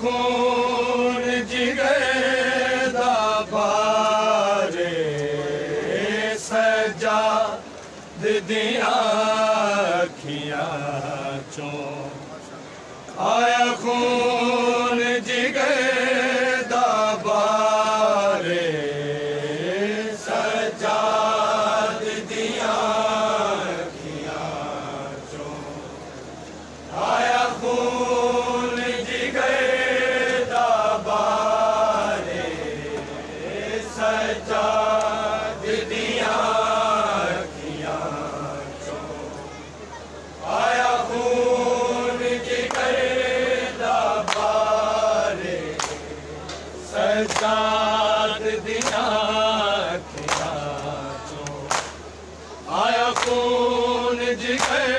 खून जिगर दा बारे सजाद दियां अखियां चों आया खून जिगर दा बारे सजाद दियां अखियां चों आया खून जिगर दा बारे सजाद दियां अखियां चों आया खून जिगर दा बारे सजाद दियां अखियां चों आया खून जिगर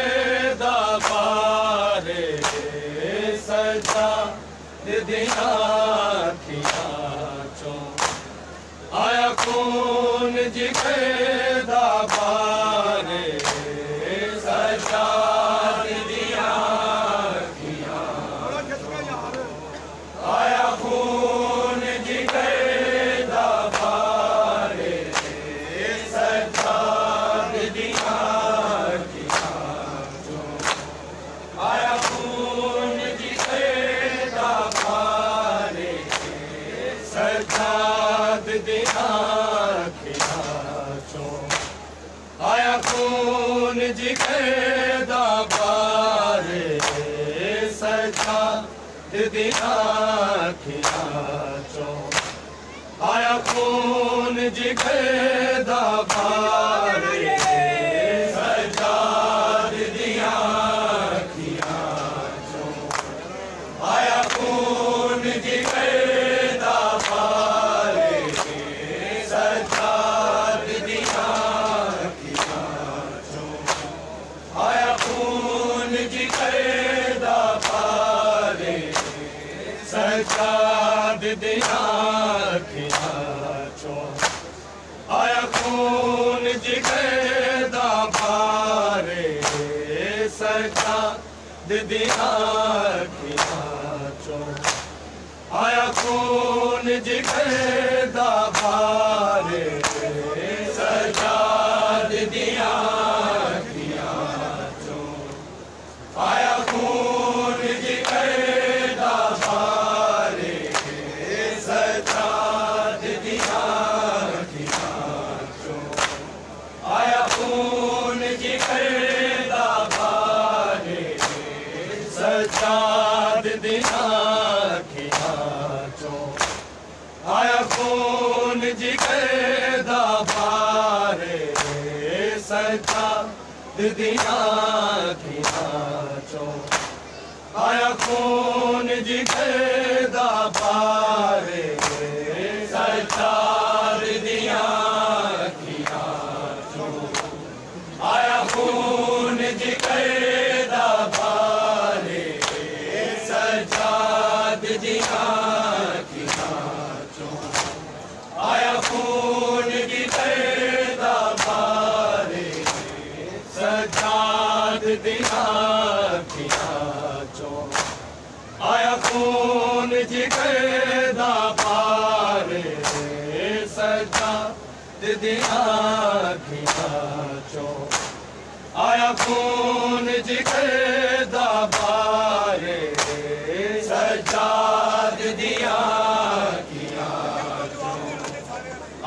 दा बारे सजाद दियां अखियां चों आया खून जिगर दा बारे सजाद दियां अखियां आया खून जिगर दा बारे सजाद दियां अखियां चों आया खून जिगर दा बारे सजाद दियां अखियां चों आया खून जिगर दा बारे सजाद दियां अखियां चों आया खून जिगर दा बारे सजाद दियां अखियां चों आया खून जिगर दा बारे सजाद दियां अखियां चों आया खून जिगर दा बारे सजाद दियां अखियां चों आया खून जिगर दा बारे सजाद दियां अखियां चों आया खून जिगर दा बारे सजाद दियां अखियां चों आया खून जिगर दा बारे सजाद दियां अखियां चों आया खून जिगर दा बारे सजाद दियां अखियां चों आया खून जिगर दा बारे सजाद दियां अखियां चों आया खून जिगर दा बारे सजाद दियां अखियां चों आया खून जिगर दा बारे सजाद दियां अखियां चों आया खून जिगर दा बारे सजाद दियां अखियां चों आया खून जिगर दा बारे सजाद दियां अखियां चों आया खून जिगर दा बारे सजाद दियां अखियां चों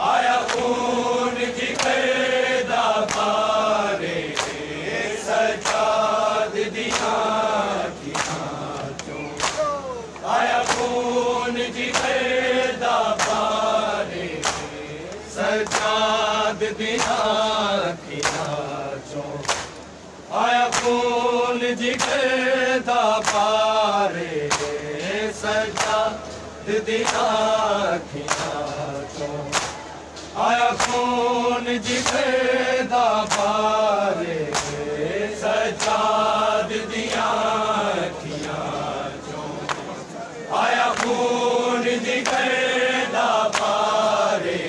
आया खून जिगर दा बारे सजाद दियां अखियां चों आया खून जिगर दा बारे सजाद दियां अखियां चों आया खून जिगर दा बारे सजाद दियां अखियां चों आया खून जिगर दा बारे सजाद दियां अखियां चों आया खून जिगर दा बारे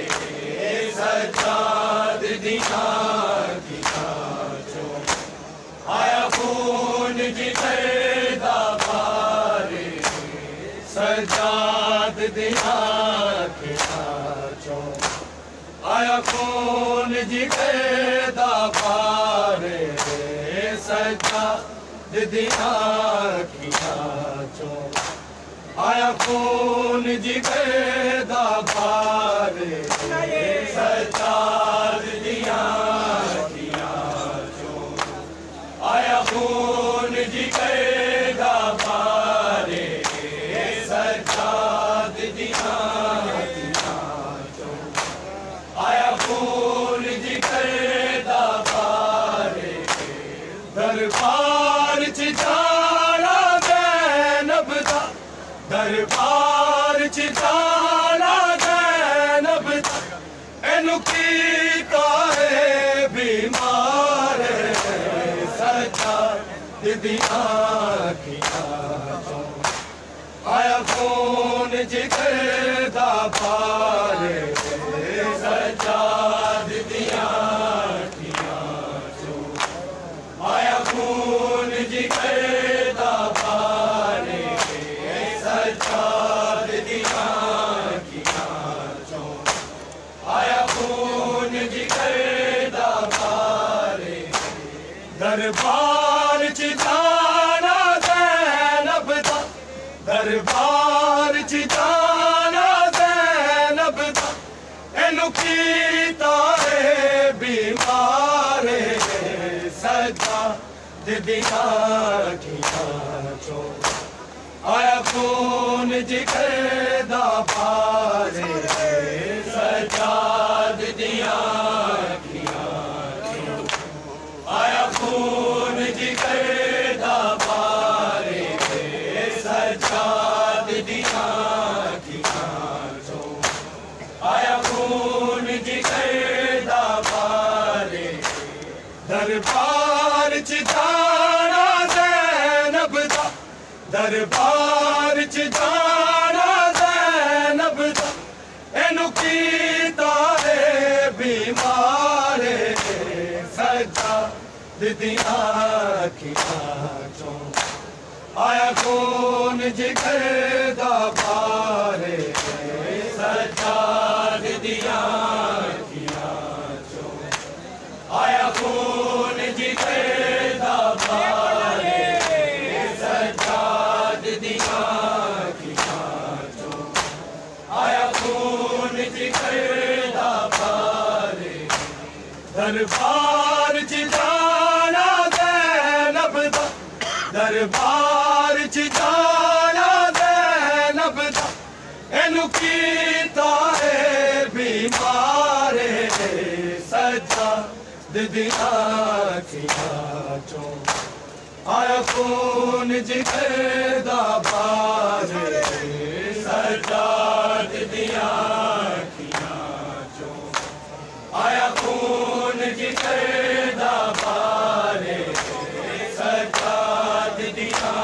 सजाद दियां अखियां चों आया खून जिगर दा बारे सजाद दिया चों आया खून जिगर दा पारे सजाद दिया चों आया खून जिगर दा पारे सजाद दिया चों आया खून जिगर दा पारे सजाद दिया चों आया खून जिगर दा पारे दरबार च जाना ज़ैनब दा दरबार च जाना ज़ैनब दा एनू कीता है बीमार सजाद दिया चों आया खून जिगर दा पारे सजाद दिया चों आया खून जिगर दा पारे सजाद दिया चों आया खून जिगर दा पारे दरबार च जाना ज़ैनब दा दरबार च जाना ज़ैनब दा एनू कीता है बीमार सजाद दिया चों आया खून जिगर दा पारे सजाद दिया चों आया खून जिगर दा पारे सजाद दिया चों आया खून जिगर दा पारे दरबार च जाना ज़ैनब दा दरबार च जाना ज़ैनब दा एनू कीता है बीमार सजाद दिया चों आया खून जिगर दा पारे सजाद दिया चों आया खून जिगर दा पारे सजाद दिया चों आया खून जिगर दा पारे दरबार च जाना ज़ैनब दा दरबार च जाना ज़ैनब दा एनू कीता है बीमार सजाद दिया चों आया खून जिगर दा पारे सजाद दिया चों आया खून जिगर दा पारे सजाद दिया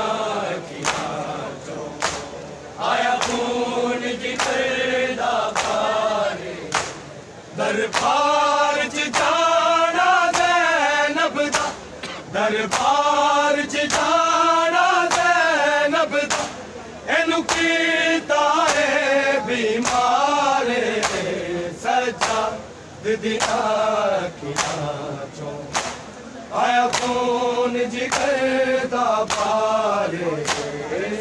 चों आया खून जिगर दा पारे दरबार च जाना ज़ैनब दा दरबार च जाना ज़ैनब दा एनू कीता है बीमार सजाद दिया चों आया खून जिगर दा पारे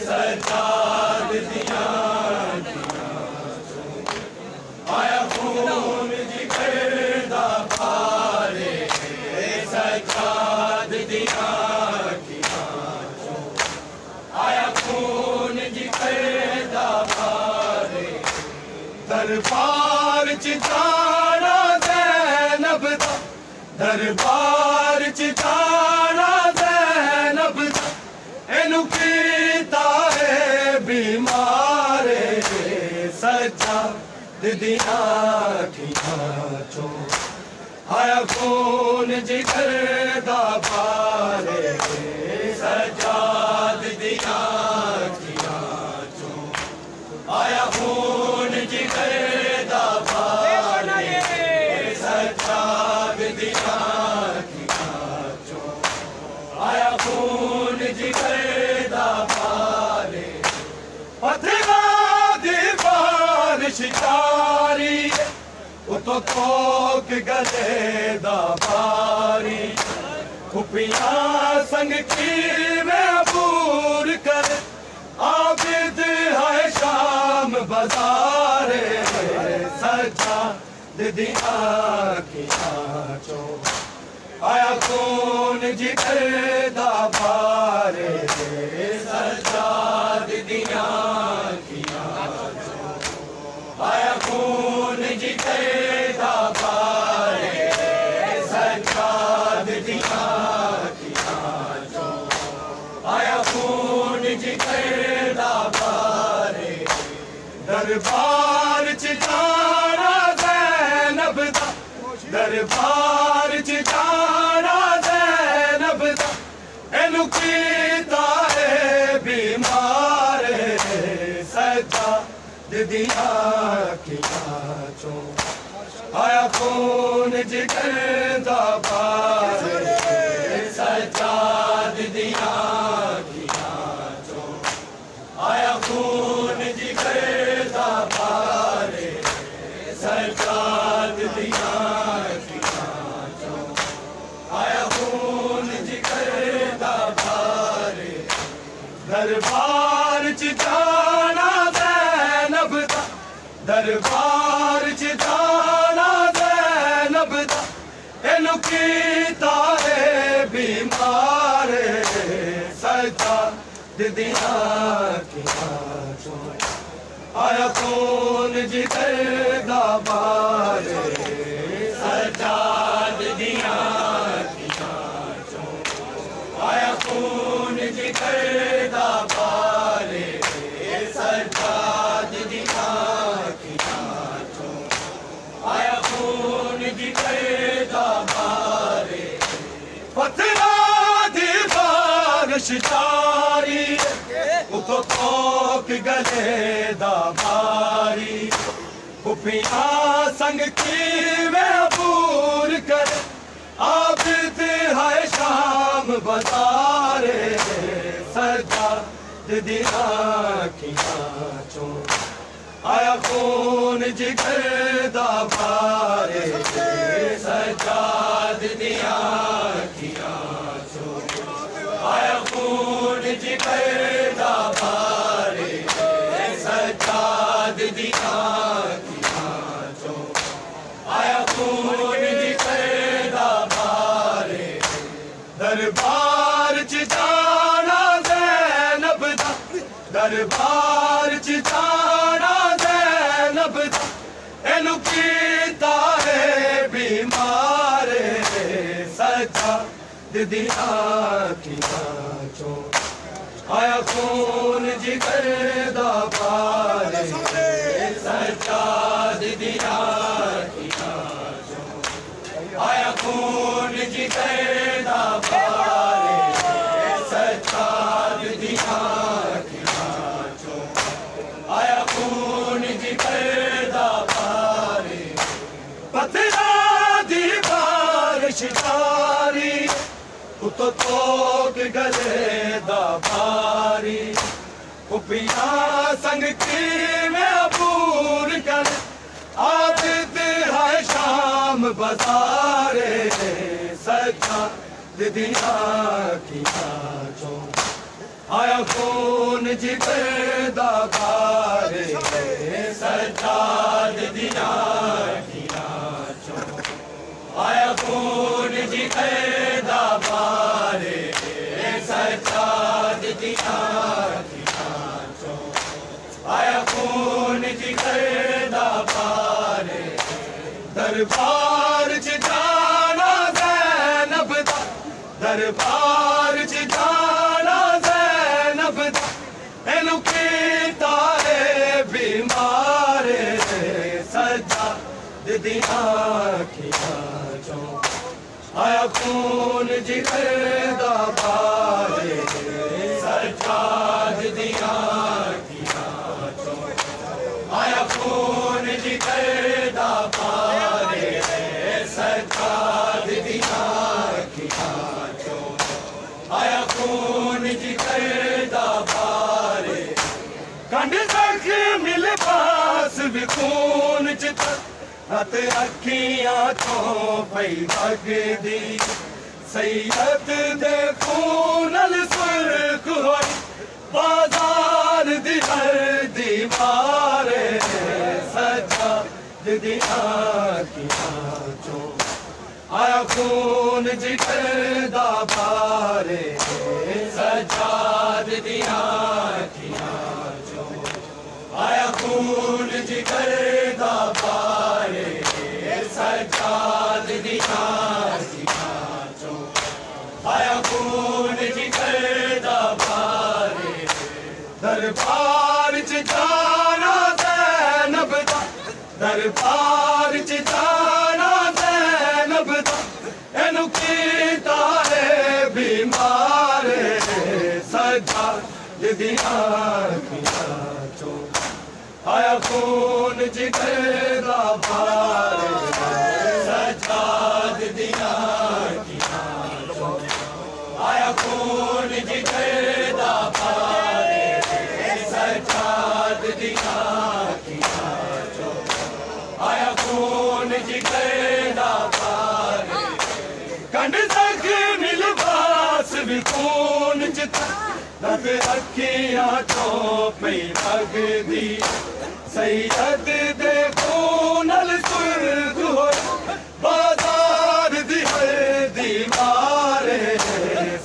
सजाद दिया चों आया खून जिगर दा पारे सजाद दिया चों आया खून जिगर दा पारे दरबार च जाना ज़ैनब दा दरबार च जाना ज़ैनब दा एनू कीता है बीमार सजाद दिया चों आया खून जिगर दा पारे सजाद दिया चों आया खून जिगर दा पारे सजाद दिया चों आया खून जिगर दा पारे पथरा शिकारी उतो तोक गले दा बारी खुपियां संग की में अबूर कर आबिद है शाम बाजारे सजा दिया की आँचो आया कौन जिगर दा बारे सजा दिया की आँचो आया कौन जिगर दा बारे सजा दिया की आँचो आया कौन जिगर दा बारे दरबार च जाना ज़ैनब दा दरबार च जाना ज़ैनब दा एनु कीता है बीमार सजा दिया की आँचो आया कौन जिगर दा बारे सजा दिया की आँचो आया कौन जिगर दा बारे सजा दिया की आँचो आया कौन जिगर दा बारे दरबार च जाना ज़ैनब दा दरबार च जाना ज़ैनब दा एनु कीता है बीमार सजा दिया की आँचो आया कौन जिगर दा बारे सजा दिया की आँचो आया कौन जिगर दा बारे सजा दिया की आँचो आया कौन जिगर दा बारे पत्थरा दी बारिश जारी उतो तोक गले दा बारी खुपियां संग की में अबूर कर आबिद है शाम बाजारे सजा दिया की आँचो आया कौन जिगर दा बारे सजा दिया की आँचो आया कौन जिगर दा बारे सजा दिया की आँचो आया कौन जिगर दा बारे दरबार च जाना ज़ैनब दा दरबार च जाना ज़ैनब दा एनु कीता है बीमार सजा दिया की आँचो आया कौन जिगर दा बारे सजा दिया की आँचो आया कौन जिगर दा बारे सजा दिया की आँचो आया कौन जिगर दा बारे पत्थरा दी बारिश जारी उतो तोक गले दा बारी खुपियां संग की में अबूर कर आबिद है शाम बाजारे सजा दिया की आँचो आया कौन जिगर दा बारे सजा दिया की आँचो आया कौन जिगर दा बारे सजा दिया की आँचो आया कौन जिगर दा बारे दरबार च जाना ज़ैनब दा दरबार च जाना ज़ैनब दा एनु कीता है बीमार सजा दिया की आँचो आया कौन जिगर दा बारे सजा दिया की आँचो आया कौन जिगर दा बारे सजा दिया की आँचो आया कौन जिगर दा बारे कंड तक मिल पास भी खून च रत अखियां तो पई वगदी सैयद दे खून सुर्ख होई बाजार दी हर दीवार सजाद दी आखियां चो आया खून जिगर दा बारे सजाद दी आखियां चो आया खून जिगर दा बारे सजाद दी आखियां चो आया खून जिगर दा बारे दरबार च जाना ज़ैनब दा दरबार च जाना ज़ैनब दा एनु कीता है बीमार सजाद दी आखियां चो आया खून जिगर दा बारे सजाद दी आखियां चो आया खून जिगर दा बारे सजाद दी आखियां चो आया खून जिगर दा बारे कंड तक मिलबास भी खून चिता रब अखियां तो पई वगदी सैयद दे खून सुर्ख होई बाजार दी हर दीवार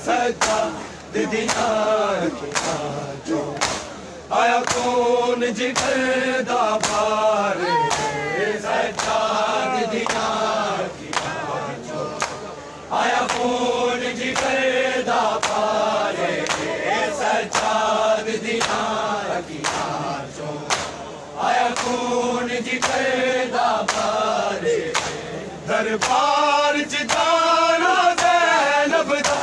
सजाद दी आखियां चो आया खून जिगर दा बारे सजाद दी आखियां चो आया खून जिगर दा बारे सजाद दी आखियां चो आया खून जिगर दा बारे दरबार च जाना ज़ैनब दा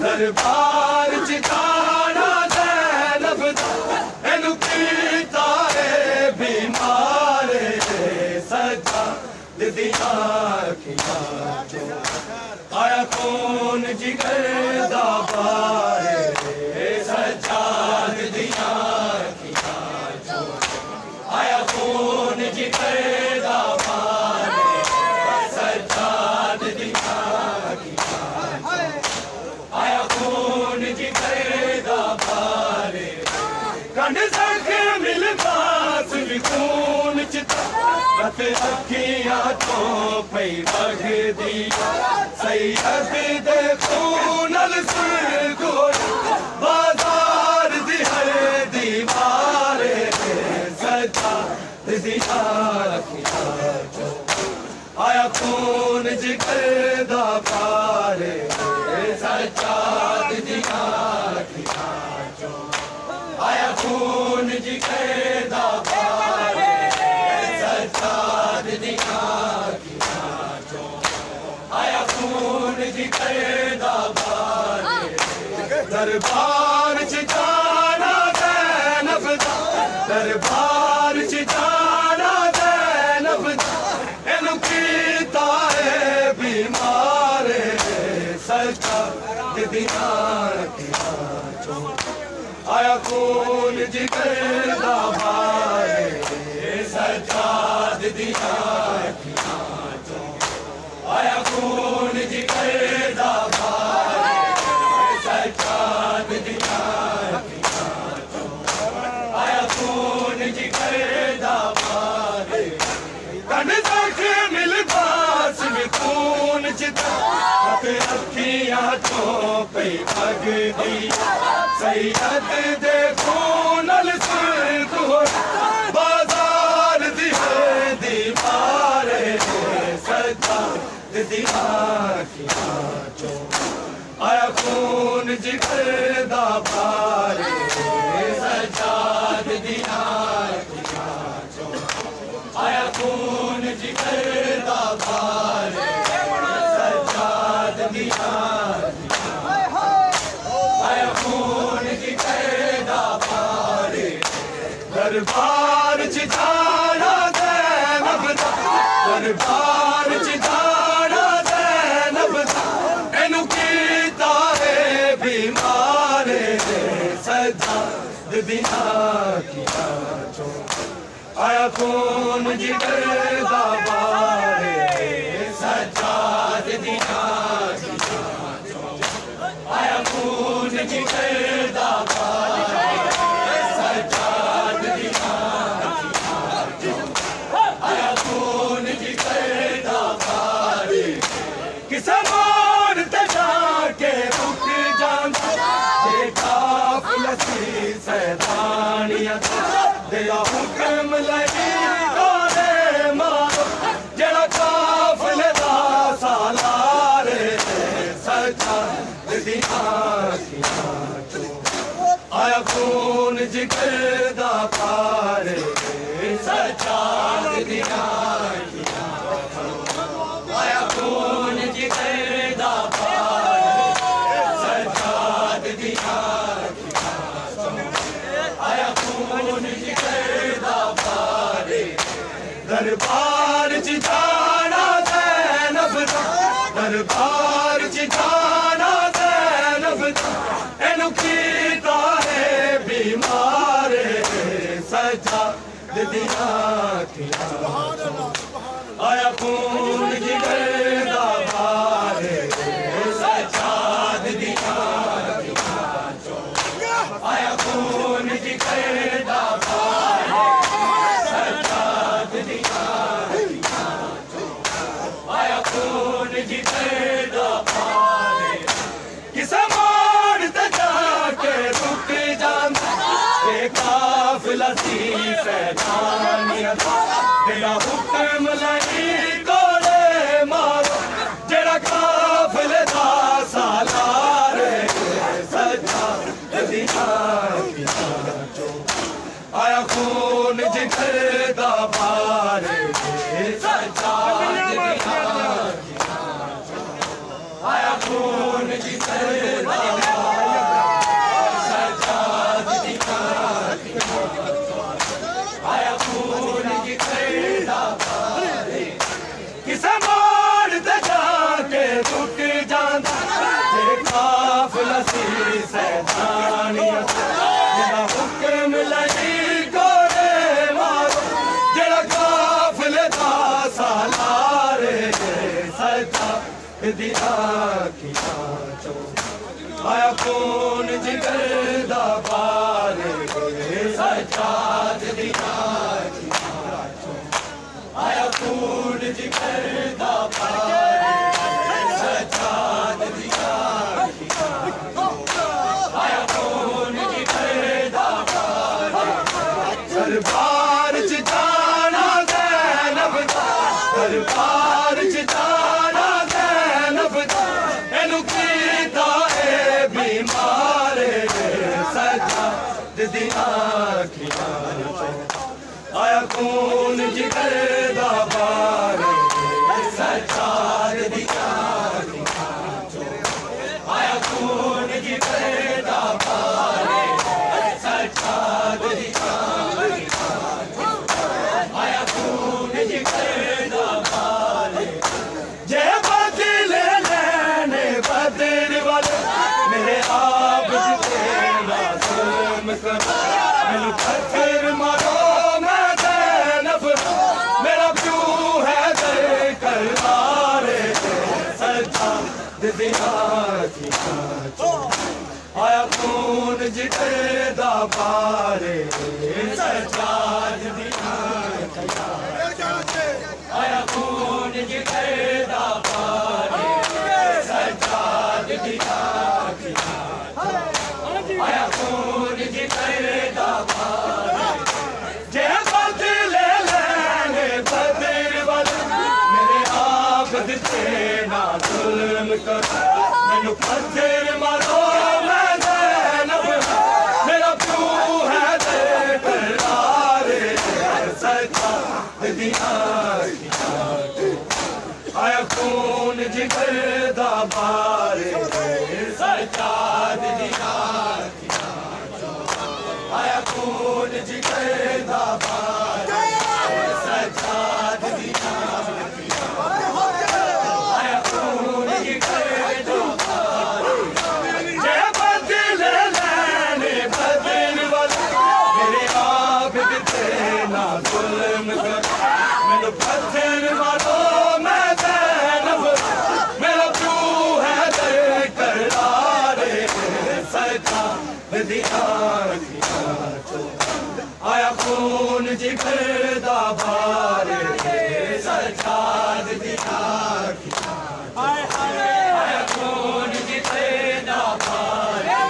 दरबार च जाना ज़ैनब दा एनु कीता है बीमार सजाद दी आखियां चो आया खून जिगर दा बारे सजाद दी आखियां चो आया खून जिगर दा बारे सजाद दी आखियां चो आया खून जिगर दा बारे कंड तक मिलबास भी खून चिता रत अखियां तो पई वगदी सैयद दे खून सुर्ख होई बाजार दी हर दीवार सजाद दी आखियां चो आया खून जिगर दा बारे सजाद दी आखियां चो आया खून जिगर दा बारे सजाद दी आखियां चो आया खून जिगर दा बारे दरबार च जाना ज़ैनब दा दरबार च जाना ज़ैनब दा एनु कीता है बीमार सजाद दी आखियां चो आया खून जिगर दा बारे सजाद दी आखियां चो आया खून जिगर दा बारे सजाद दी आखियां चो आया खून जिगर दा बारे कंड तक मिलबास भी खून चिता रत अखियां तो पई वगदी सैयद दे खून सुर्ख होई बाजार दी हर दीवार सजाद दी आखियां चो आया खून जिगर दा बारे सजाद दी आखियां चो आया खून जिगर दा बारे सजाद दी आखियां आया खून जिगर दा बारे दरबार च जाना ज़ैनब दा दरबार च जाना ज़ैनब दा एनु कीता है बीमार सजाद दी आखियां चो आया खून जिगर दा बारे सजाद दिया आया खून जिगर दा बारे सजाद दिया आया खून जिगर दा बारे किसे मोड़ ते जाके रुक जांदा जे काफिला सी सैदानिया तेरा हुक्म लगी तोरे मारो जड़ा काफिले दा सालारे सजाद दिया आया खून जिगर दा पारे सजाद दिया आया खून जिगर दा पारे सजाद दिया आया खून जिगर दा पारे दरबार च जाना ज़ैनब दा दरबार च जाना ज़ैनब दा एनु कीता है बीमार सजाद दिया आया खून जिगर दा पारे सजाद दिया आया खून जिगर दा पारे सजाद दिया आया खून जिगर दा पारे किसे मोड़ ते जाके रुक जांदा ते काफिला सी सैदानिया तेरा हुक्म लगी कोले मारो जड़ा काफिले दा सालारे सजाद दिया आया खून जिगर दा पारे सजाद दिया आया खून जिगर दा सजाद दिया आया खून जिगर दा पारे किसे मोड़ ते जाके रुक जांदा जे काफिला सी सैदानिया तेरा हुक्म लगी कोले मारो जड़ा काफिले दा सालारे सजाद दिया आया खून जिगर दा पारे सजाद दिया आया खून जिगर दा पारे सजाद दिया आया खून जिगर दा पारे दरबार च जाना ज़ैनब दा दरबार च जाना ज़ैनब दा एनु कीता है बीमार सजाद दिया आया खून जिगर दा पारे सजाद दिया आया खून जिगर दा पारे सजाद दिया आया खून जिगर दा पारे जे बदल लेने बदल वाले मेरे आप तेरा जुल्म कर मैनू पत्थर मारो मैं ज़ैनब मेरा क्यों है दर करवारे सजाद दिया आया खून जिगर दा पारे सजाद दिया आया खून जिगर दा पारे सजाद दिया आया खून जिगर दा पारे जे बदल लेने बदल वाले मेरे आबद ते ना जुल्म कर मैनू पत्थर मारो मैं ज़ैनब मेरा क्यों है दे करारे सजाद दिया आया खून जिगर दा पारे सजाद दिया आया खून जिगर दा पारे सजाद दिया आया खून जिगर दा पारे जे बदल लेने बदल वाले मेरे आप बिकते ना जुल्म कर मैनू पत्थर मारो मैं ज़ैनब मेरा तू है दर करारे सरकार दिया आया खून जिगर दा बारे सरकार दिया आया खून जिगर दा बारे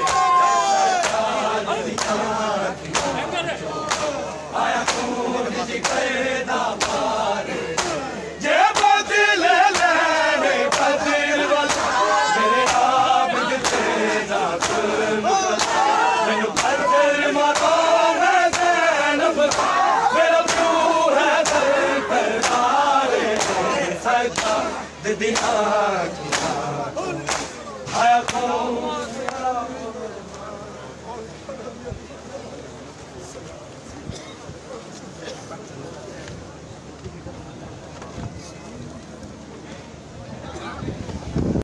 आया खून जिगर दा बारे जे बदल लेने बदल वाला मेरे आप दिते ना जुल्म मैनू पत्थर मारो मैं ज़ैनब मेरा तू है दर करारे सरकार दिया